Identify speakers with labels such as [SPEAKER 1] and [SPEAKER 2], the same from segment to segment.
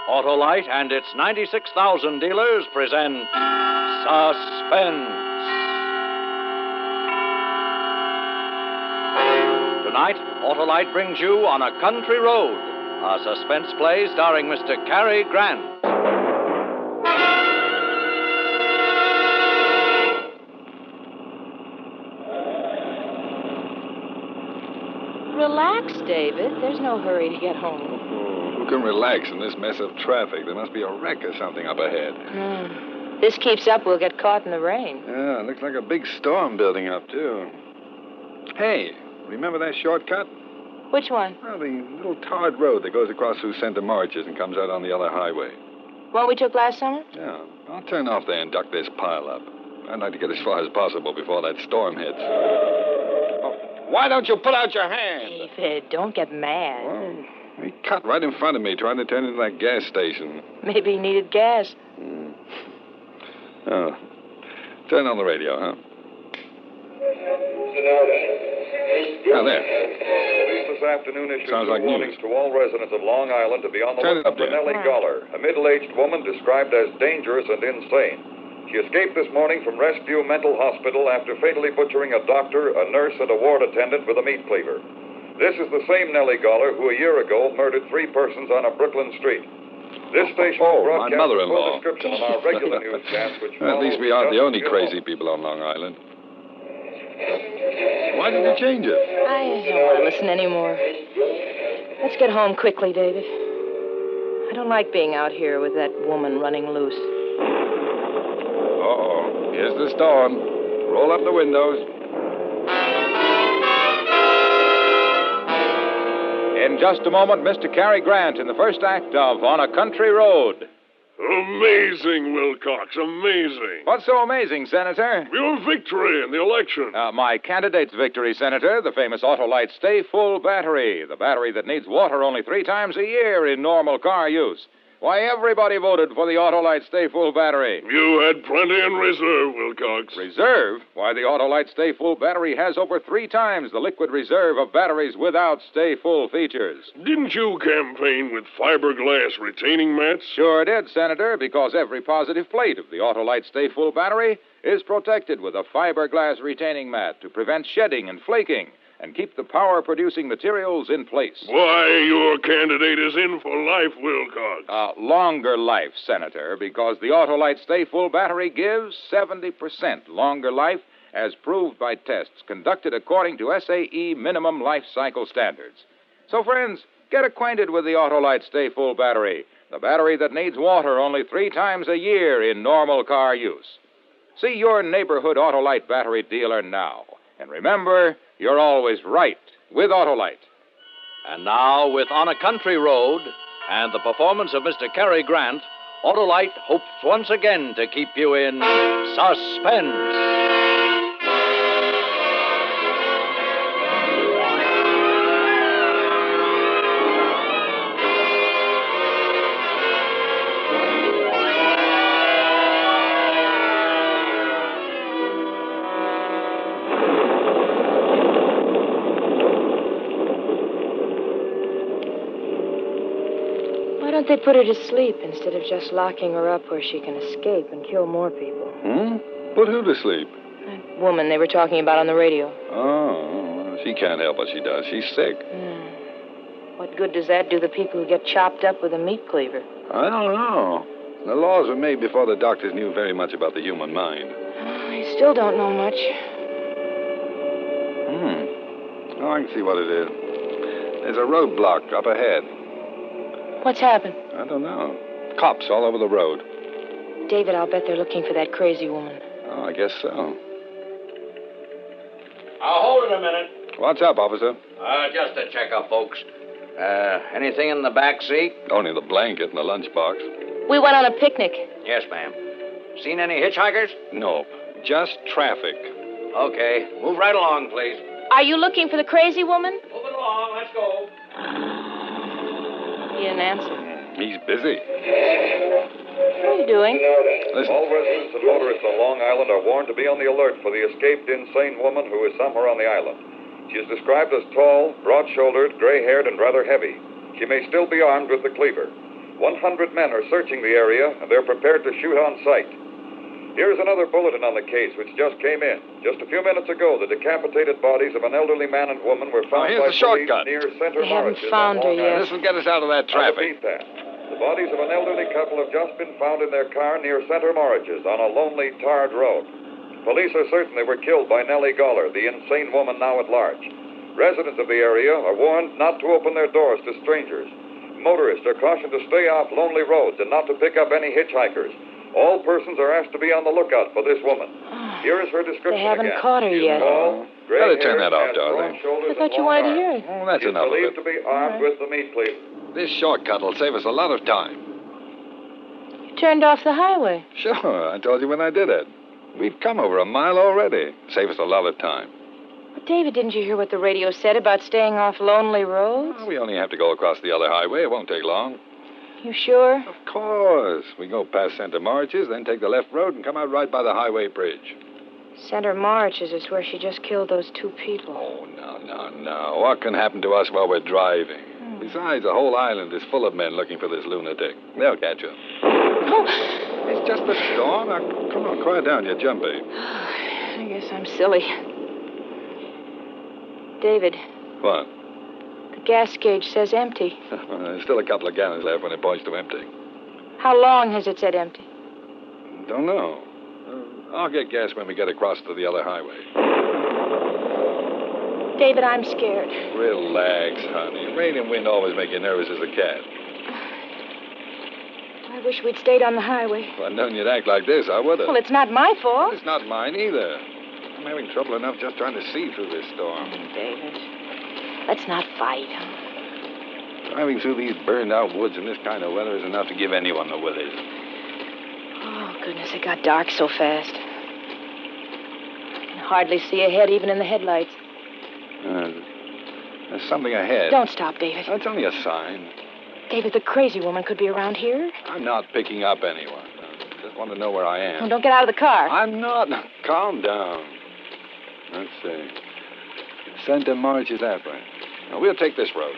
[SPEAKER 1] Autolite and its 96,000 dealers present Suspense. Tonight, Autolite brings you On a Country Road, a suspense play starring Mr. Cary Grant.
[SPEAKER 2] Relax, David. There's no hurry to get home.
[SPEAKER 3] Who can relax in this mess of traffic? There must be a wreck or something up ahead.
[SPEAKER 2] This keeps up, we'll get caught in the rain.
[SPEAKER 3] Yeah, it looks like a big storm building up, too. Hey, remember that shortcut?
[SPEAKER 2] Which one?
[SPEAKER 3] Well, the little tarred road that goes across through Center Marches and comes out on the other highway.
[SPEAKER 2] One we took last summer?
[SPEAKER 3] Yeah, I'll turn off there and duck this pile up. I'd like to get as far as possible before that storm hits. Why don't you put out your hand?
[SPEAKER 2] David, don't get mad.
[SPEAKER 3] Well, he cut right in front of me trying to turn into that gas station.
[SPEAKER 2] Maybe he needed gas.
[SPEAKER 3] Oh. Turn on the radio, huh? Now, there.
[SPEAKER 4] Police this afternoon issued
[SPEAKER 3] Sounds like
[SPEAKER 4] warnings
[SPEAKER 3] news.
[SPEAKER 4] to all residents of Long Island to be on the
[SPEAKER 3] Turn it
[SPEAKER 4] lookout
[SPEAKER 3] up
[SPEAKER 4] for
[SPEAKER 3] there.
[SPEAKER 4] Nellie Goller, a middle-aged woman described as dangerous and insane. She escaped this morning from Rescue Mental Hospital after fatally butchering a doctor, a nurse, and a ward attendant with a meat cleaver. This is the same Nellie Goller who a year ago murdered 3 persons on a Brooklyn street. This station
[SPEAKER 3] my
[SPEAKER 4] broadcasts a
[SPEAKER 3] mother-in-law.
[SPEAKER 4] full description on our regular newscast, which
[SPEAKER 3] At least we
[SPEAKER 4] follows
[SPEAKER 3] aren't the
[SPEAKER 4] just
[SPEAKER 3] only
[SPEAKER 4] a few
[SPEAKER 3] crazy people on Long Island. Why did you change it?
[SPEAKER 2] I don't want to listen anymore. Let's get home quickly, David. I don't like being out here with that woman running loose.
[SPEAKER 3] Uh-oh. Here's the storm. Roll up the windows.
[SPEAKER 5] In just a moment, Mr. Cary Grant in the first act of On a Country Road.
[SPEAKER 6] Amazing, Wilcox, amazing.
[SPEAKER 5] What's so amazing, Senator?
[SPEAKER 6] Your victory in the election.
[SPEAKER 5] My candidate's victory, Senator, the famous Autolite Stay Full battery, the battery that needs water only 3 times a year in normal car use. Why, everybody voted for the Autolite Stay Full battery.
[SPEAKER 6] You had plenty in reserve, Wilcox.
[SPEAKER 5] Reserve? Why, the Autolite Stay Full battery has over 3 times the liquid reserve of batteries without Stay Full features.
[SPEAKER 6] Didn't you campaign with fiberglass retaining mats?
[SPEAKER 5] Sure did, Senator, because every positive plate of the Autolite Stay Full battery is protected with a fiberglass retaining mat to prevent shedding and flaking and keep the power-producing materials in place.
[SPEAKER 6] Why, your candidate is in for life, Wilcox.
[SPEAKER 5] Longer life, Senator, because the Autolite Stay Full battery gives 70% longer life as proved by tests conducted according to SAE minimum life cycle standards. So, friends, get acquainted with the Autolite Stay Full battery, the battery that needs water only 3 times a year in normal car use. See your neighborhood Autolite battery dealer now. And remember, you're always right with Autolite.
[SPEAKER 1] And now, with On a Country Road and the performance of Mr. Cary Grant, Autolite hopes once again to keep you in suspense.
[SPEAKER 2] Why don't they put her to sleep instead of just locking her up where she can escape and kill more people?
[SPEAKER 3] Put who to sleep?
[SPEAKER 2] That woman they were talking about on the radio.
[SPEAKER 3] Oh, she can't help what she does. She's sick.
[SPEAKER 2] What good does that do the people who get chopped up with a meat cleaver?
[SPEAKER 3] I don't know. The laws were made before the doctors knew very much about the human mind.
[SPEAKER 2] I still don't know much.
[SPEAKER 3] Oh, I can see what it is. There's a roadblock up ahead.
[SPEAKER 2] What's happened?
[SPEAKER 3] I don't know. Cops all over the road.
[SPEAKER 2] David, I'll bet they're looking for that crazy woman.
[SPEAKER 3] Oh, I guess so.
[SPEAKER 1] Hold it a minute.
[SPEAKER 3] What's up, officer?
[SPEAKER 1] Just a checkup, folks. Anything in the back seat?
[SPEAKER 3] Only the blanket and the lunchbox.
[SPEAKER 2] We went on a picnic.
[SPEAKER 1] Yes, ma'am. Seen any hitchhikers?
[SPEAKER 3] Nope. Just traffic.
[SPEAKER 1] Okay. Move right along, please.
[SPEAKER 2] Are you looking for the crazy woman?
[SPEAKER 1] Moving along. Let's go.
[SPEAKER 2] He didn't answer.
[SPEAKER 3] He's busy.
[SPEAKER 2] What are you doing?
[SPEAKER 3] Listen.
[SPEAKER 4] All residents and motorists on Long Island are warned to be on the alert for the escaped insane woman who is somewhere on the island. She is described as tall, broad-shouldered, gray-haired, and rather heavy. She may still be armed with the cleaver. 100 men are searching the area, and they're prepared to shoot on sight. Here's another bulletin on the case which just came in. Just a few minutes ago, the decapitated bodies of an elderly man and woman were found
[SPEAKER 3] here's
[SPEAKER 4] by
[SPEAKER 3] the
[SPEAKER 4] police
[SPEAKER 3] shortcut.
[SPEAKER 4] near Center
[SPEAKER 2] They haven't
[SPEAKER 4] Marshes
[SPEAKER 2] found
[SPEAKER 4] on
[SPEAKER 2] her
[SPEAKER 4] Long
[SPEAKER 2] yet.
[SPEAKER 4] Island.
[SPEAKER 3] This will get us out of that
[SPEAKER 4] I
[SPEAKER 3] traffic.
[SPEAKER 4] repeat that. The bodies of an elderly couple have just been found in their car near Center Marshes on a lonely, tarred road. Police are certain they were killed by Nellie Goller, the insane woman now at large. Residents of the area are warned not to open their doors to strangers. Motorists are cautioned to stay off lonely roads and not to pick up any hitchhikers. All persons are asked to be on the lookout for this woman. Here is her description
[SPEAKER 2] They haven't
[SPEAKER 4] again.
[SPEAKER 2] caught her
[SPEAKER 4] She's
[SPEAKER 2] yet.
[SPEAKER 4] tall, gray
[SPEAKER 3] Better turn
[SPEAKER 4] hair,
[SPEAKER 3] that off,
[SPEAKER 4] has broad
[SPEAKER 3] Dorothy.
[SPEAKER 4] shoulders
[SPEAKER 2] I thought
[SPEAKER 4] and
[SPEAKER 2] you
[SPEAKER 4] long
[SPEAKER 2] wanted to
[SPEAKER 4] arms.
[SPEAKER 2] hear it.
[SPEAKER 3] Oh, that's
[SPEAKER 4] She's
[SPEAKER 3] enough of
[SPEAKER 4] believed
[SPEAKER 3] it.
[SPEAKER 4] to be armed with the meat cleaver.
[SPEAKER 3] This shortcut will save us a lot of time.
[SPEAKER 2] You turned off the highway.
[SPEAKER 3] Sure, I told you when I did it. We've come over a mile already. Save us a lot of time.
[SPEAKER 2] But, David, didn't you hear what the radio said about staying off lonely roads?
[SPEAKER 3] Well, we only have to go across the other highway. It won't take long.
[SPEAKER 2] You sure?
[SPEAKER 3] Of course. We go past Center Marches, then take the left road and come out right by the highway bridge.
[SPEAKER 2] Center Marches is where she just killed those two people.
[SPEAKER 3] Oh, no. What can happen to us while we're driving? Besides, the whole island is full of men looking for this lunatic. They'll catch her.
[SPEAKER 2] Oh.
[SPEAKER 3] It's just a storm. Now, come on, quiet down. You're jumpy.
[SPEAKER 2] I guess I'm silly. David,
[SPEAKER 3] What?
[SPEAKER 2] the gas gauge says empty.
[SPEAKER 3] There's still a couple of gallons left when it points to empty.
[SPEAKER 2] How long has it said empty?
[SPEAKER 3] Don't know. I'll get gas when we get across to the other highway.
[SPEAKER 2] David, I'm scared.
[SPEAKER 3] Relax, honey. Rain and wind always make you nervous as a cat.
[SPEAKER 2] I wish we'd stayed on the highway.
[SPEAKER 3] If I'd known you'd act like this, I would have.
[SPEAKER 2] Well, it's not my fault.
[SPEAKER 3] It's not mine either. I'm having trouble enough just trying to see through this storm.
[SPEAKER 2] David, let's not fight.
[SPEAKER 3] Driving through these burned-out woods in this kind of weather is enough to give anyone the willies.
[SPEAKER 2] Oh, goodness, it got dark so fast. I can hardly see ahead, even in the headlights.
[SPEAKER 3] There's something ahead.
[SPEAKER 2] Don't stop, David.
[SPEAKER 3] That's only a sign.
[SPEAKER 2] David, the crazy woman could be around here.
[SPEAKER 3] I'm not picking up anyone. I just want to know where I am.
[SPEAKER 2] Oh, don't get out of the car.
[SPEAKER 3] I'm not. Now, calm down. Let's see. Center March is that way. Now, we'll take this road.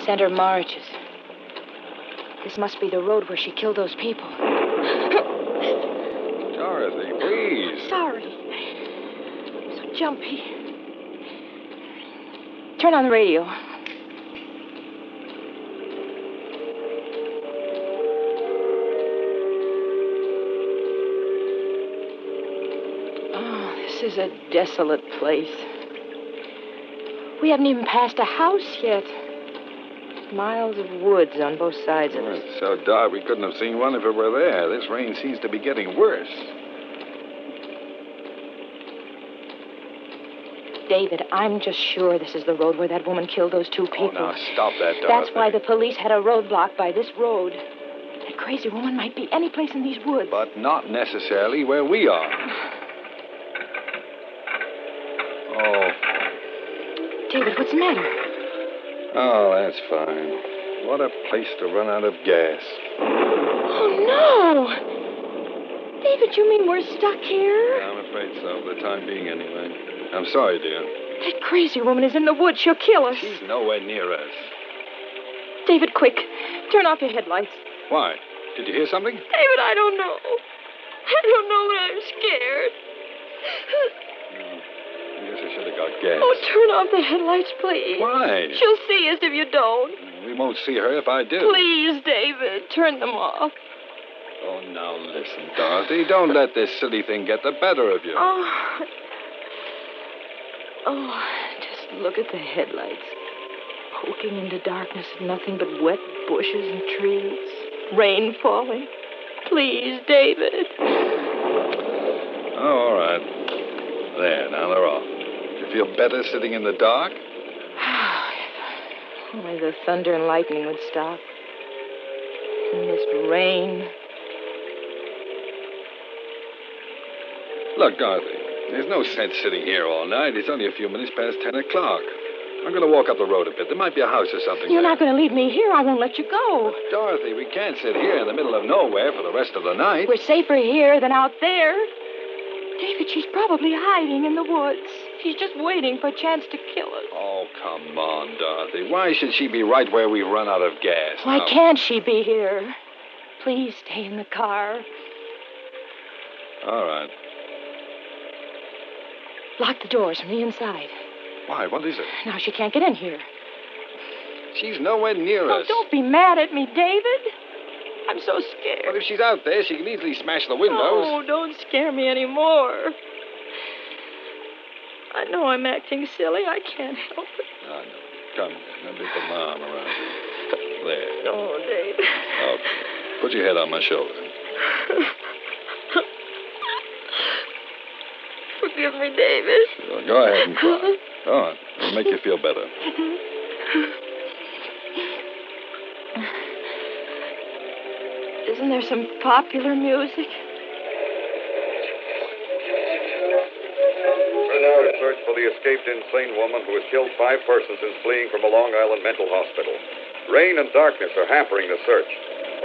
[SPEAKER 2] Center Marches. This must be the road where she killed those people.
[SPEAKER 3] Dorothy, please.
[SPEAKER 2] Sorry. I'm so jumpy. Turn on the radio. Oh, this is a desolate place. We haven't even passed a house yet. Miles of woods on both sides of us.
[SPEAKER 3] It's so dark we couldn't have seen one if it were there. This rain seems to be getting worse.
[SPEAKER 2] David, I'm just sure this is the road where that woman killed those two people.
[SPEAKER 3] Oh, now stop that, Dorothy.
[SPEAKER 2] That's why the police had a roadblock by this road. That crazy woman might be any place in these woods.
[SPEAKER 3] But not necessarily where we are. Oh.
[SPEAKER 2] David, what's the matter?
[SPEAKER 3] Oh, that's fine. What a place to run out of gas.
[SPEAKER 2] Oh, no! David, you mean we're stuck here?
[SPEAKER 3] I'm afraid so, for the time being anyway. I'm sorry, dear.
[SPEAKER 2] That crazy woman is in the woods. She'll kill us.
[SPEAKER 3] She's nowhere near us.
[SPEAKER 2] David, quick. Turn off your headlights.
[SPEAKER 3] Why? Did you hear something?
[SPEAKER 2] David, I don't know. I don't know, but I'm scared.
[SPEAKER 3] I guess I should have got gas.
[SPEAKER 2] Oh, turn off the headlights, please.
[SPEAKER 3] Why?
[SPEAKER 2] She'll see us if you don't.
[SPEAKER 3] We won't see her if I do.
[SPEAKER 2] Please, David, turn them off.
[SPEAKER 3] Oh, now listen, Dorothy. Don't let this silly thing get the better of you.
[SPEAKER 2] Oh, just look at the headlights. Poking into darkness of nothing but wet bushes and trees. Rain falling. Please, David.
[SPEAKER 3] Oh, all right. There, now they're off. You feel better sitting in the dark?
[SPEAKER 2] Only the thunder and lightning would stop. And this rain.
[SPEAKER 3] Look, Dorothy, there's no sense sitting here all night. It's only a few minutes past 10 o'clock. I'm going to walk up the road a bit. There might be a house or something
[SPEAKER 2] You're
[SPEAKER 3] there.
[SPEAKER 2] not going to leave me here. I won't let you go.
[SPEAKER 3] Dorothy, we can't sit here in the middle of nowhere for the rest of the night.
[SPEAKER 2] We're safer here than out there. David, she's probably hiding in the woods. She's just waiting for a chance to kill us.
[SPEAKER 3] Oh, come on, Dorothy. Why should she be right where we run out of gas?
[SPEAKER 2] Why
[SPEAKER 3] now?
[SPEAKER 2] can't she be here? Please stay in the car.
[SPEAKER 3] All right.
[SPEAKER 2] Lock the doors from the inside.
[SPEAKER 3] Why? What is it?
[SPEAKER 2] Now she can't get in here.
[SPEAKER 3] She's nowhere near
[SPEAKER 2] Oh,
[SPEAKER 3] us.
[SPEAKER 2] don't be mad at me, David. I'm so scared.
[SPEAKER 3] But if she's out there, she can easily smash the windows.
[SPEAKER 2] Oh, don't scare me anymore. I know I'm acting silly. I can't help it.
[SPEAKER 3] Oh, no. Come here. Let me put my arm around you. There.
[SPEAKER 2] Oh, David.
[SPEAKER 3] Okay. Put your head on my shoulder.
[SPEAKER 2] Forgive me, David.
[SPEAKER 3] Sure, go ahead and cry. Go on. It'll make you feel better.
[SPEAKER 2] Isn't there some popular music?
[SPEAKER 4] Renard search for the escaped insane woman who has killed 5 persons since fleeing from a Long Island mental hospital. Rain and darkness are hampering the search.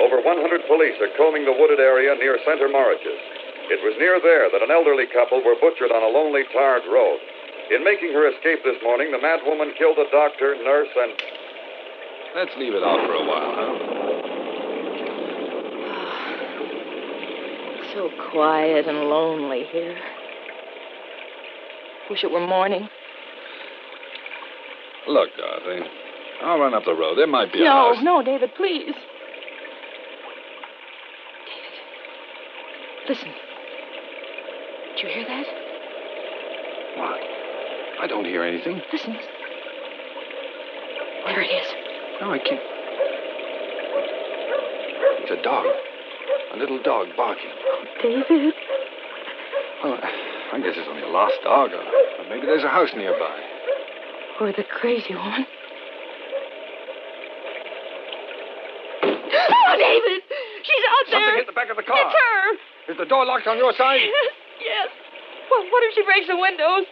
[SPEAKER 4] Over 100 police are combing the wooded area near Center Morridge's. It was near there that an elderly couple were butchered on a lonely, tarred road. In making her escape this morning, the mad woman killed a doctor, nurse, and...
[SPEAKER 3] Let's leave it out for a while, huh?
[SPEAKER 2] So quiet and lonely here. Wish it were morning.
[SPEAKER 3] Look, Dorothy. I'll run up the road. There might be a
[SPEAKER 2] No,
[SPEAKER 3] house.
[SPEAKER 2] no, David, please. David. Listen. Did you hear that?
[SPEAKER 3] What? I don't hear anything.
[SPEAKER 2] Listen. There it is.
[SPEAKER 3] No, I can't. It's a dog. A little dog barking.
[SPEAKER 2] Oh, David.
[SPEAKER 3] Well, I guess it's only a lost dog. Or maybe there's a house nearby.
[SPEAKER 2] Or the crazy woman. Oh, David! She's out there!
[SPEAKER 3] Something hit the back of the car.
[SPEAKER 2] It's her!
[SPEAKER 3] Is the door locked on your side?
[SPEAKER 2] Yes. Well, what if she breaks the windows?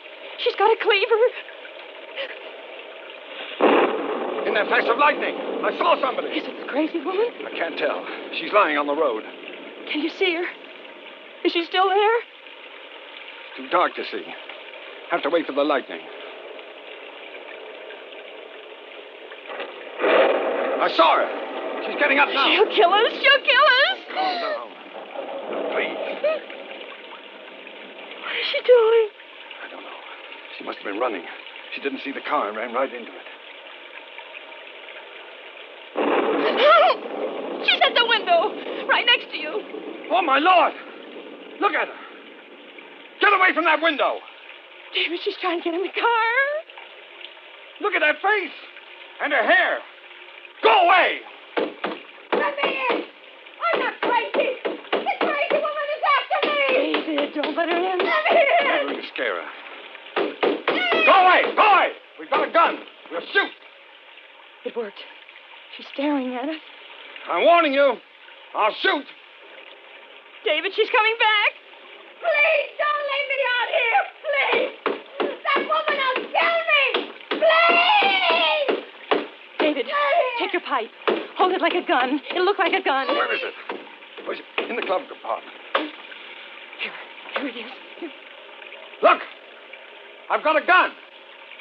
[SPEAKER 2] She's got a cleaver.
[SPEAKER 3] In that flash of lightning, I saw somebody.
[SPEAKER 2] Is it the crazy woman?
[SPEAKER 3] I can't tell. She's lying on the road.
[SPEAKER 2] Can you see her? Is she still there?
[SPEAKER 3] Too dark to see. Have to wait for the lightning. I saw her. She's getting up now.
[SPEAKER 2] She'll kill us. She'll kill us.
[SPEAKER 3] Calm down. Please.
[SPEAKER 2] What is she doing?
[SPEAKER 3] I don't know. She must have been running. She didn't see the car and ran right into it.
[SPEAKER 2] She's at the window, right next to you.
[SPEAKER 3] Oh, my Lord! Look at her. Get away from that window.
[SPEAKER 2] David, she's trying to get in the car.
[SPEAKER 3] Look at that face. And her hair. Go away.
[SPEAKER 7] Let me in! I'm not crazy! The crazy woman is after me!
[SPEAKER 2] David, don't let her in.
[SPEAKER 7] Let me in!
[SPEAKER 3] Never going to scare her. Go away! Go away! We've got a gun. We'll shoot.
[SPEAKER 2] It worked. She's staring at us.
[SPEAKER 3] I'm warning you. I'll shoot.
[SPEAKER 2] David, she's coming back.
[SPEAKER 7] Please don't leave me out here! Please! That woman will kill me! Please!
[SPEAKER 2] David, take your pipe. Hold it like a gun. It'll look like a gun.
[SPEAKER 3] Where is it? Where's it? In the glove compartment.
[SPEAKER 2] Here it is.
[SPEAKER 3] Look! I've got a gun.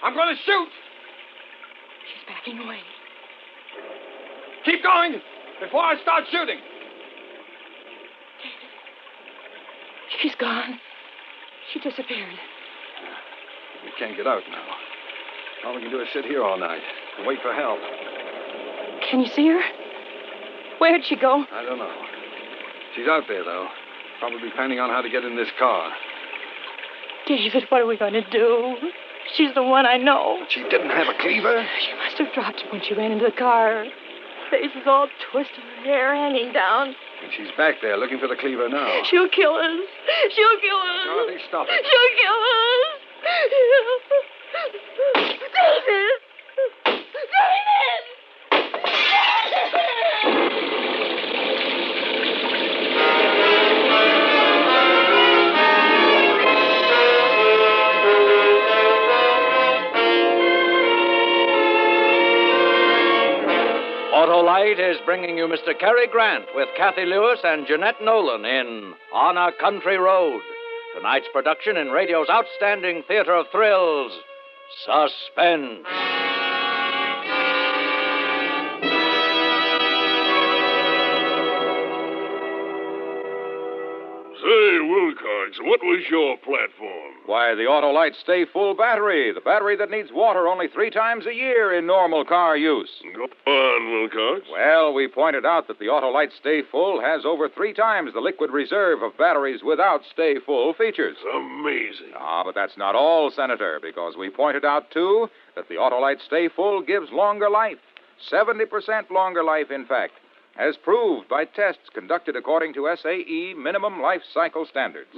[SPEAKER 3] I'm going to shoot.
[SPEAKER 2] She's backing away.
[SPEAKER 3] Keep going before I start shooting.
[SPEAKER 2] David, she's gone. She disappeared.
[SPEAKER 3] We can't get out now. All we can do is sit here all night and wait for help.
[SPEAKER 2] Can you see her? Where'd she go?
[SPEAKER 3] I don't know. She's out there, though. Probably planning on how to get in this car.
[SPEAKER 2] David, what are we going to do? She's the one I know.
[SPEAKER 3] But she didn't have a cleaver.
[SPEAKER 2] She must have dropped it when she ran into the car. Her face is all twisted, her hair hanging down.
[SPEAKER 3] And she's back there looking for the cleaver now.
[SPEAKER 2] She'll kill us. She'll kill us.
[SPEAKER 3] Dorothy, stop it.
[SPEAKER 2] She'll kill us. David! David!
[SPEAKER 1] Autolite is bringing you Mr. Cary Grant with Kathy Lewis and Jeanette Nolan in On a Country Road. Tonight's production in radio's outstanding theater of thrills, Suspense.
[SPEAKER 6] Say, Wilcox, what was your platform?
[SPEAKER 5] Why, the Autolite Stay Full battery. The battery that needs water only 3 times a year in normal car use.
[SPEAKER 6] Go on, Wilcox.
[SPEAKER 5] Well, we pointed out that the Autolite Stay Full has over 3 times the liquid reserve of batteries without Stay Full features.
[SPEAKER 6] Amazing.
[SPEAKER 5] Ah, but that's not all, Senator, because we pointed out, too, that the Autolite Stay Full gives longer life. 70% longer life, in fact, as proved by tests conducted according to SAE minimum life cycle standards.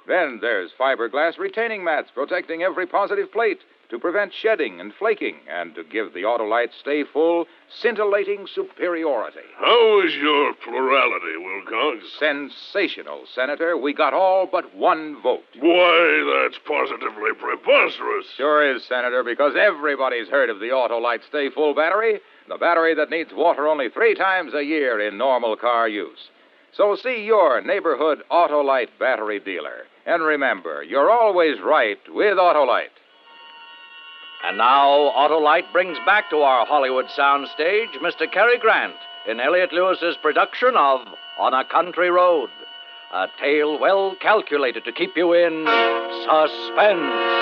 [SPEAKER 5] Then there's fiberglass retaining mats protecting every positive plate to prevent shedding and flaking and to give the Autolite Stay Full scintillating superiority.
[SPEAKER 6] How was your plurality, Wilcox?
[SPEAKER 5] Sensational, Senator. We got all but 1 vote.
[SPEAKER 6] Why, that's positively preposterous.
[SPEAKER 5] Sure is, Senator, because everybody's heard of the Autolite Stay Full battery, the battery that needs water only 3 times a year in normal car use. So see your neighborhood Autolite battery dealer. And remember, you're always right with Autolite.
[SPEAKER 1] And now, Autolite brings back to our Hollywood soundstage Mr. Cary Grant in Elliott Lewis's production of On a Country Road, a tale well calculated to keep you in suspense.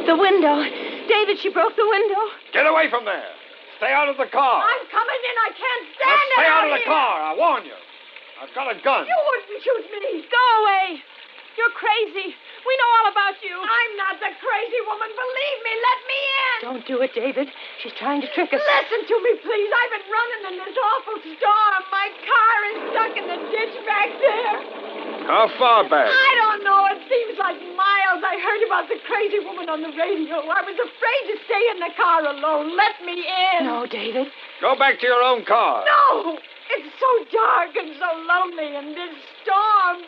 [SPEAKER 2] The window. David, she broke the window.
[SPEAKER 3] Get away from there. Stay out of the car.
[SPEAKER 7] I'm coming in. I can't stand
[SPEAKER 3] Now
[SPEAKER 7] it.
[SPEAKER 3] stay out of the
[SPEAKER 7] here.
[SPEAKER 3] car. I warn you. I've got a gun.
[SPEAKER 7] You wouldn't shoot me.
[SPEAKER 2] Go away. You're crazy. We know all about you.
[SPEAKER 7] I'm not the crazy woman. Believe me. Let me in.
[SPEAKER 2] Don't do it, David. She's trying to trick us.
[SPEAKER 7] Listen to me, please. I've been running in this awful storm. My car is stuck in the ditch back there.
[SPEAKER 3] How far back?
[SPEAKER 7] I don't know. It seems like miles. I heard about the crazy woman on the radio. I was afraid to stay in the car alone. Let me in.
[SPEAKER 2] No, David.
[SPEAKER 3] Go back to your own car.
[SPEAKER 7] No. It's so dark and so lonely in this storm.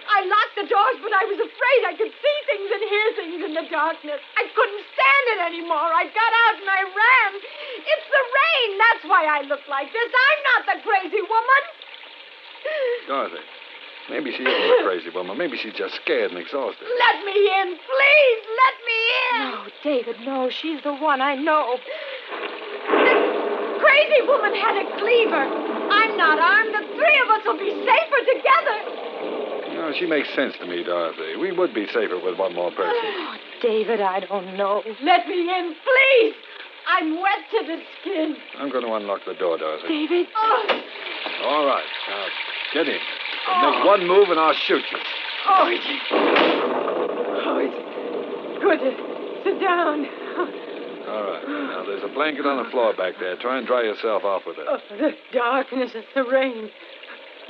[SPEAKER 7] I locked the doors, but I was afraid I could see things and hear things in the darkness. I couldn't stand it anymore. I got out and I ran. It's the rain. That's why I look like this. I'm not the crazy woman.
[SPEAKER 3] Dorothy, maybe she isn't a crazy woman. Maybe she's just scared and exhausted.
[SPEAKER 7] Let me in, please. Let me in.
[SPEAKER 2] No, David, no. She's the one. I know.
[SPEAKER 7] The crazy woman had a cleaver. I'm not armed. The 3 of us will be safer together.
[SPEAKER 3] No, she makes sense to me, Dorothy. We would be safer with one more person.
[SPEAKER 2] Oh, David, I don't know.
[SPEAKER 7] Let me in, please. I'm wet to the skin.
[SPEAKER 3] I'm going to unlock the door, Dorothy.
[SPEAKER 2] David.
[SPEAKER 7] Oh,
[SPEAKER 3] All right. Now, get in. And make one move and I'll shoot you.
[SPEAKER 7] it's good to sit down.
[SPEAKER 3] All right. Now, there's a blanket on the floor back there. Try and dry yourself off with it.
[SPEAKER 7] Oh, the darkness and the rain.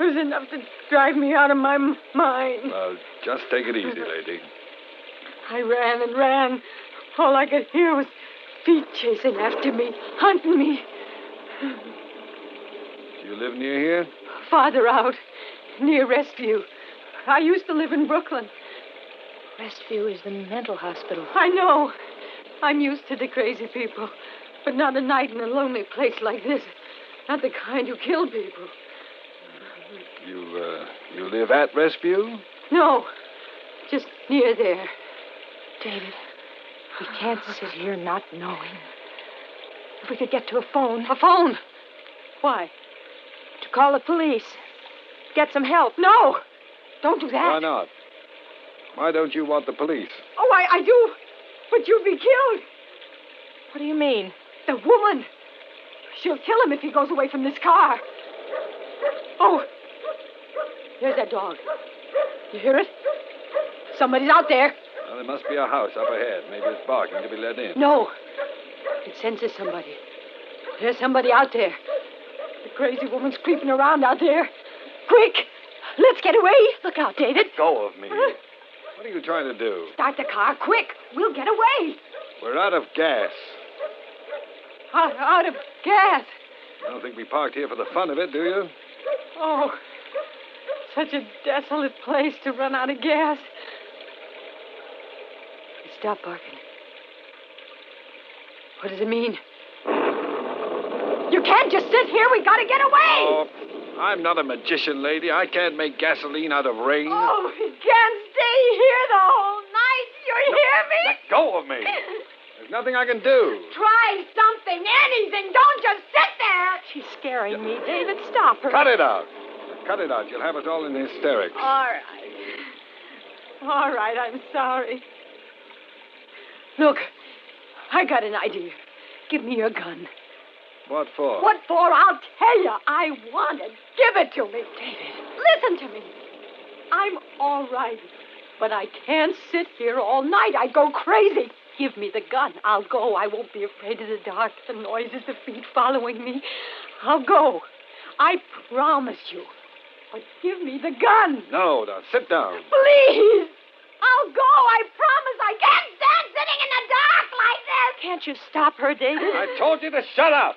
[SPEAKER 7] It was enough to drive me out of my mind.
[SPEAKER 3] Well, just take it easy, lady.
[SPEAKER 7] I ran and ran. All I could hear was feet chasing after me, hunting me.
[SPEAKER 3] Do you live near here?
[SPEAKER 7] Farther out, near Restview. I used to live in Brooklyn.
[SPEAKER 2] Restview is the mental hospital.
[SPEAKER 7] I know. I'm used to the crazy people, but not a night in a lonely place like this. Not the kind who kill people.
[SPEAKER 3] You live at Restview?
[SPEAKER 7] No, just near there.
[SPEAKER 2] David, we can't sit here not knowing. If we could get to a phone.
[SPEAKER 7] A phone? Why?
[SPEAKER 2] To call the police. Get some help.
[SPEAKER 7] No! Don't do that.
[SPEAKER 3] Why not? Why don't you want the police?
[SPEAKER 7] Oh, I do. But you'd be killed.
[SPEAKER 2] What do you mean?
[SPEAKER 7] The woman. She'll kill him if he goes away from this car. Oh, there's that dog. You hear it? Somebody's out there.
[SPEAKER 3] Well, there must be a house up ahead. Maybe it's barking to be let in.
[SPEAKER 7] No. It senses somebody. There's somebody out there. The crazy woman's creeping around out there. Quick! Let's get away. Look out, David.
[SPEAKER 3] Let go of me. What are you trying to do?
[SPEAKER 7] Start the car, quick. We'll get away.
[SPEAKER 3] We're out of gas.
[SPEAKER 7] Out of gas.
[SPEAKER 3] I don't think we parked here for the fun of it, do you?
[SPEAKER 7] Oh,
[SPEAKER 2] Such a desolate place to run out of gas. Stop barking. What does it mean?
[SPEAKER 7] You can't just sit here. We gotta get away.
[SPEAKER 3] Oh, I'm not a magician, lady. I can't make gasoline out of rain.
[SPEAKER 7] Oh, we can't stay here the whole night. You hear me?
[SPEAKER 3] Let go of me. There's nothing I can do.
[SPEAKER 7] Try something, anything. Don't just sit there.
[SPEAKER 2] She's scaring me. David, stop her.
[SPEAKER 3] Cut it out. Cut it out. You'll have us all in hysterics.
[SPEAKER 2] All right. All right, I'm sorry. Look, I got an idea. Give me your gun.
[SPEAKER 3] What for?
[SPEAKER 7] What for? I'll tell you. I want it. Give it to me.
[SPEAKER 2] David.
[SPEAKER 7] Listen to me. I'm all right, but I can't sit here all night. I'd go crazy.
[SPEAKER 2] Give me the gun. I'll go. I won't be afraid of the dark, the noises, the feet following me. I'll go. I promise you. But give me the gun.
[SPEAKER 3] No, now, sit down.
[SPEAKER 7] Please. I'll go. I promise. I can't stand sitting in the dark like this.
[SPEAKER 2] Can't you stop her, David?
[SPEAKER 3] I told you to shut up.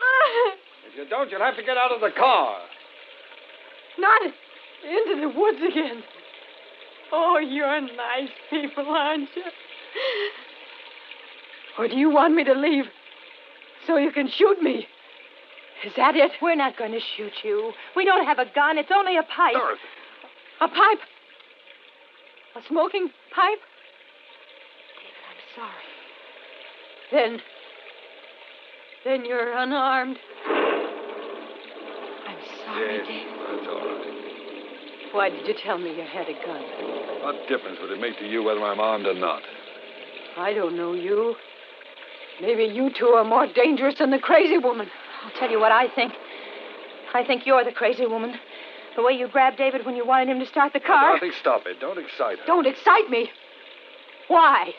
[SPEAKER 3] If you don't, you'll have to get out of the car.
[SPEAKER 2] Not into the woods again. Oh, you're nice people, aren't you? Or do you want me to leave so you can shoot me? Is that it? We're not going to shoot you. We don't have a gun. It's only a pipe.
[SPEAKER 3] Dorothy.
[SPEAKER 2] A pipe? A smoking pipe? David, I'm sorry. Then you're unarmed. I'm sorry,
[SPEAKER 3] Yes,
[SPEAKER 2] David.
[SPEAKER 3] that's all right.
[SPEAKER 2] Why did you tell me you had a gun?
[SPEAKER 3] What difference would it make to you whether I'm armed or not?
[SPEAKER 2] I don't know you. Maybe you two are more dangerous than the crazy woman. I'll tell you what I think. I think you're the crazy woman. The way you grabbed David when you wanted him to start the car.
[SPEAKER 3] Dorothy, stop it. Don't excite her.
[SPEAKER 2] Don't excite me. Why?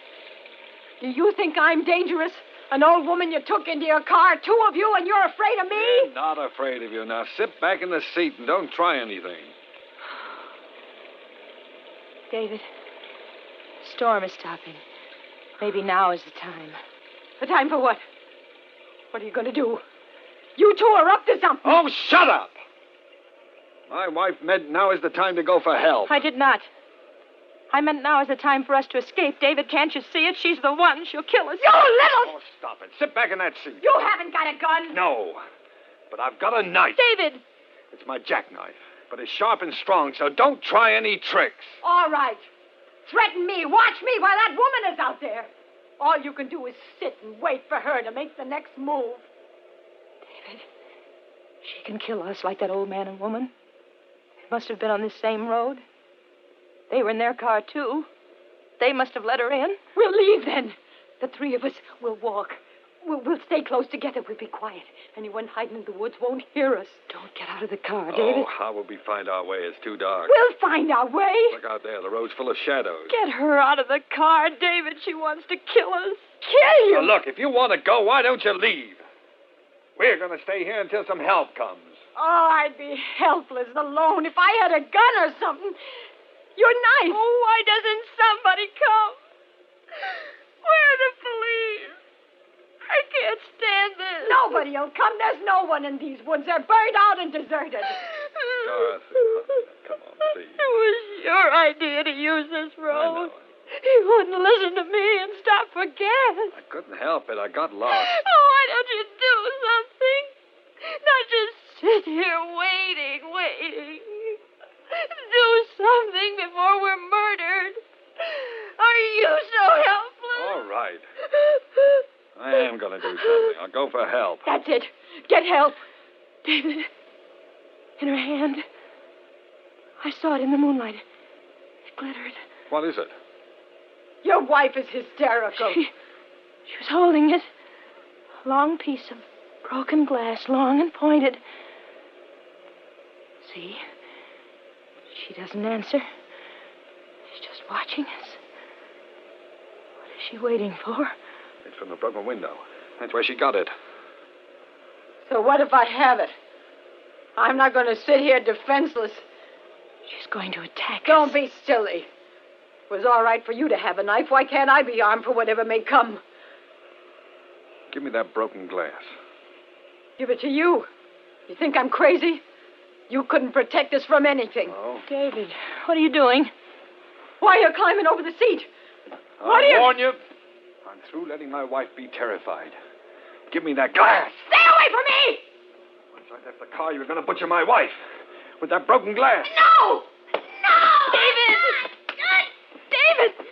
[SPEAKER 2] Do you think I'm dangerous? An old woman you took into your car, two of you, and you're afraid of me?
[SPEAKER 3] I'm not afraid of you. Now, sit back in the seat and don't try anything.
[SPEAKER 2] David, the storm is stopping. Maybe now is the time. The time for what? What are you going to do? You two are up to something.
[SPEAKER 3] Oh, shut up! My wife meant now is the time to go for help.
[SPEAKER 2] I did not. I meant now is the time for us to escape. David, can't you see it? She's the one. She'll kill us.
[SPEAKER 7] You little...
[SPEAKER 3] Oh, stop it. Sit back in that seat.
[SPEAKER 7] You haven't got a gun.
[SPEAKER 3] No, but I've got a knife.
[SPEAKER 2] David!
[SPEAKER 3] It's my jackknife, but it's sharp and strong, so don't try any tricks.
[SPEAKER 7] All right. Threaten me. Watch me while that woman is out there. All you can do is sit and wait for her to make the next move.
[SPEAKER 2] David, she can kill us like that old man and woman. They must have been on this same road. They were in their car, too. They must have let her in. We'll leave, then. The three of us will walk. We'll stay close together. We'll be quiet. Anyone hiding in the woods won't hear us. Don't get out of the car, David.
[SPEAKER 3] Oh, how will we find our way? It's too dark.
[SPEAKER 7] We'll find our way.
[SPEAKER 3] Look out there. The road's full of shadows.
[SPEAKER 2] Get her out of the car, David. She wants to kill us.
[SPEAKER 7] Kill you.
[SPEAKER 3] Now, look, if you want to go, why don't you leave? We're going to stay here until some help comes.
[SPEAKER 7] Oh, I'd be helpless alone if I had a gun or something. Your knife.
[SPEAKER 2] Oh, why doesn't somebody come? Where are the police? I can't stand this.
[SPEAKER 7] Nobody'll come. There's no one in these woods. They're burned out and deserted.
[SPEAKER 3] Dorothy, come on, please.
[SPEAKER 2] It was your idea to use this
[SPEAKER 3] I
[SPEAKER 2] road.
[SPEAKER 3] know.
[SPEAKER 2] You wouldn't listen to me and stop for gas.
[SPEAKER 3] I couldn't help it. I got lost.
[SPEAKER 2] Oh, why don't you do something? Not just sit here waiting. Do something before we're murdered. Are you so helpless?
[SPEAKER 3] All right. I am going to do something. I'll go for help.
[SPEAKER 2] That's it. Get help. David, in her hand. I saw it in the moonlight. It glittered.
[SPEAKER 3] What is it?
[SPEAKER 7] Your wife is hysterical.
[SPEAKER 2] She was holding it. A long piece of broken glass, long and pointed. See? She doesn't answer. She's just watching us. What is she waiting for?
[SPEAKER 3] It's from the broken window. That's where she got it.
[SPEAKER 7] So what if I have it? I'm not going to sit here defenseless.
[SPEAKER 2] She's going to attack us.
[SPEAKER 7] Don't be silly. It was all right for you to have a knife. Why can't I be armed for whatever may come?
[SPEAKER 3] Give me that broken glass.
[SPEAKER 7] Give it to you. You think I'm crazy? You couldn't protect us from anything.
[SPEAKER 3] Oh.
[SPEAKER 2] David, what are you doing?
[SPEAKER 7] Why are you climbing over the seat? What are you...
[SPEAKER 3] I warn you, I'm through letting my wife be terrified. Give me that glass.
[SPEAKER 7] Stay away from me!
[SPEAKER 3] Once I left the car, you were going to butcher my wife with that broken glass.
[SPEAKER 7] No! No!
[SPEAKER 2] David! David!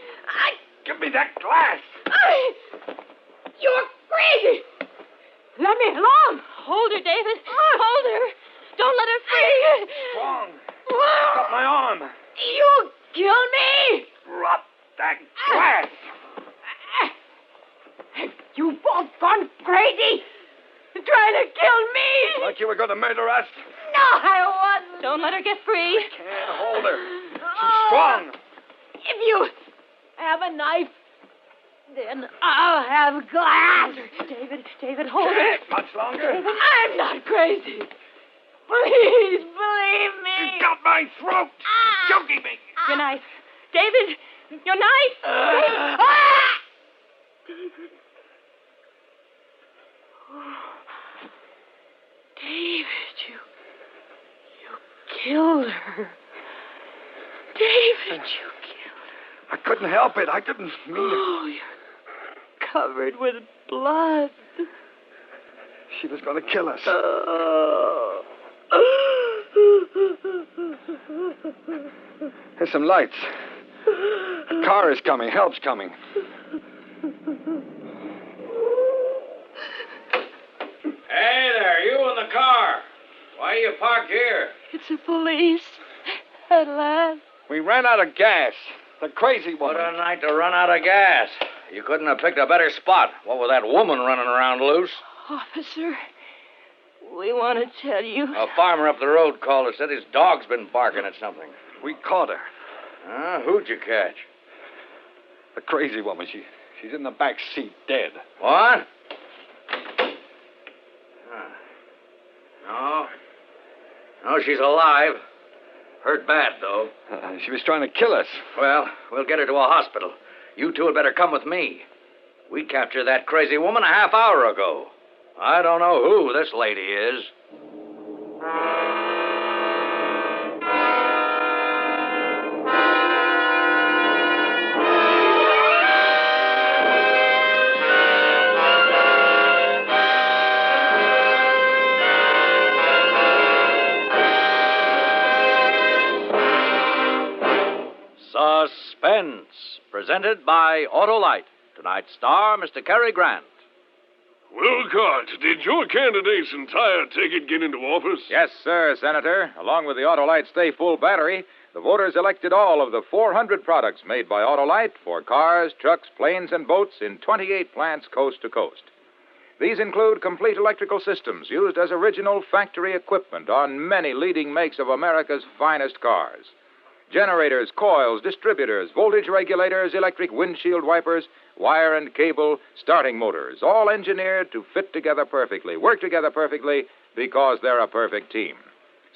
[SPEAKER 3] Give me that glass.
[SPEAKER 7] You're crazy! Let me alone!
[SPEAKER 2] Hold her, David. Hold her. Don't let her free.
[SPEAKER 3] Strong. Got my arm.
[SPEAKER 7] You kill me!
[SPEAKER 3] Drop that glass.
[SPEAKER 7] You both gone crazy? Trying to kill me?
[SPEAKER 3] Like you were going to murder us.
[SPEAKER 7] No, I wasn't.
[SPEAKER 2] Don't let her get free.
[SPEAKER 3] Can't hold her. She's strong.
[SPEAKER 7] If you have a knife, then I'll have glass.
[SPEAKER 2] David, hold her.
[SPEAKER 3] Much longer.
[SPEAKER 7] I'm not crazy. Please believe me.
[SPEAKER 3] You got my throat. Choking me.
[SPEAKER 2] Your knife. David, your knife. David, you killed her. David, you killed her.
[SPEAKER 3] I couldn't help it. I didn't mean it.
[SPEAKER 2] Oh, you're covered with blood.
[SPEAKER 3] She was going to kill us. There's some lights. A car is coming. Help's coming.
[SPEAKER 1] Hey there, you in the car. Why are you parked here?
[SPEAKER 2] It's the police. At last.
[SPEAKER 3] We ran out of gas. The crazy
[SPEAKER 1] What
[SPEAKER 3] woman.
[SPEAKER 1] a night to run out of gas. You couldn't have picked a better spot. What with that woman running around loose?
[SPEAKER 2] Officer, we want to tell you.
[SPEAKER 1] A farmer up the road called us, said his dog's been barking at something.
[SPEAKER 3] We caught her.
[SPEAKER 1] Who'd you catch?
[SPEAKER 3] The crazy woman. She's in the back seat, dead.
[SPEAKER 1] What? No, she's alive. Hurt bad, though.
[SPEAKER 3] She was trying to kill us.
[SPEAKER 1] Well, we'll get her to a hospital. You two had better come with me. We captured that crazy woman a half hour ago. I don't know who this lady is. Suspense, presented by Autolite. Tonight's star, Mr. Cary Grant.
[SPEAKER 6] Wilcott, did your candidate's entire ticket get into office?
[SPEAKER 5] Yes, sir, Senator. Along with the Autolite Stay Full battery, the voters elected all of the 400 products made by Autolite for cars, trucks, planes, and boats in 28 plants coast to coast. These include complete electrical systems used as original factory equipment on many leading makes of America's finest cars. Generators, coils, distributors, voltage regulators, electric windshield wipers, wire and cable, starting motors, all engineered to fit together perfectly, work together perfectly, because they're a perfect team.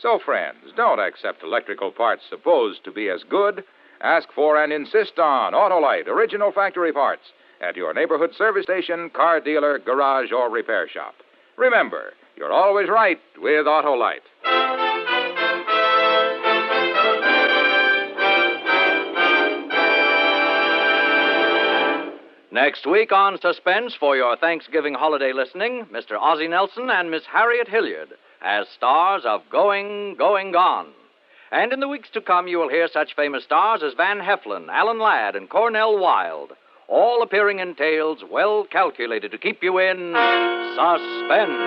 [SPEAKER 5] So, friends, don't accept electrical parts supposed to be as good. Ask for and insist on Autolite original factory parts at your neighborhood service station, car dealer, garage, or repair shop. Remember, you're always right with Autolite.
[SPEAKER 1] Next week on Suspense, for your Thanksgiving holiday listening, Mr. Ozzie Nelson and Miss Harriet Hilliard as stars of Going, Going, Gone. And in the weeks to come, you will hear such famous stars as Van Heflin, Alan Ladd, and Cornell Wilde, all appearing in tales well calculated to keep you in suspense.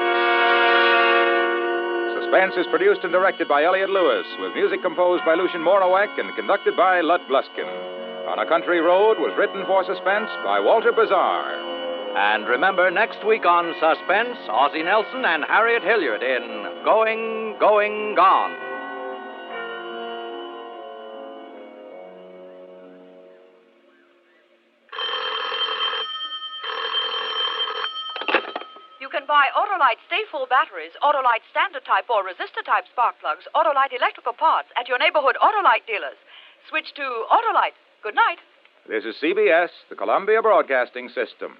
[SPEAKER 5] Suspense is produced and directed by Elliott Lewis, with music composed by Lucien Morawek and conducted by Lud Bluskin. On a Country Road was written for Suspense by Walter Bazar.
[SPEAKER 1] And remember, next week on Suspense, Ozzie Nelson and Harriet Hilliard in Going, Going, Gone.
[SPEAKER 8] You can buy Autolite Stay Full batteries, Autolite Standard Type or Resistor Type spark plugs, Autolite electrical parts at your neighborhood Autolite dealers. Switch to Autolite. Good night.
[SPEAKER 5] This is CBS, the Columbia Broadcasting System.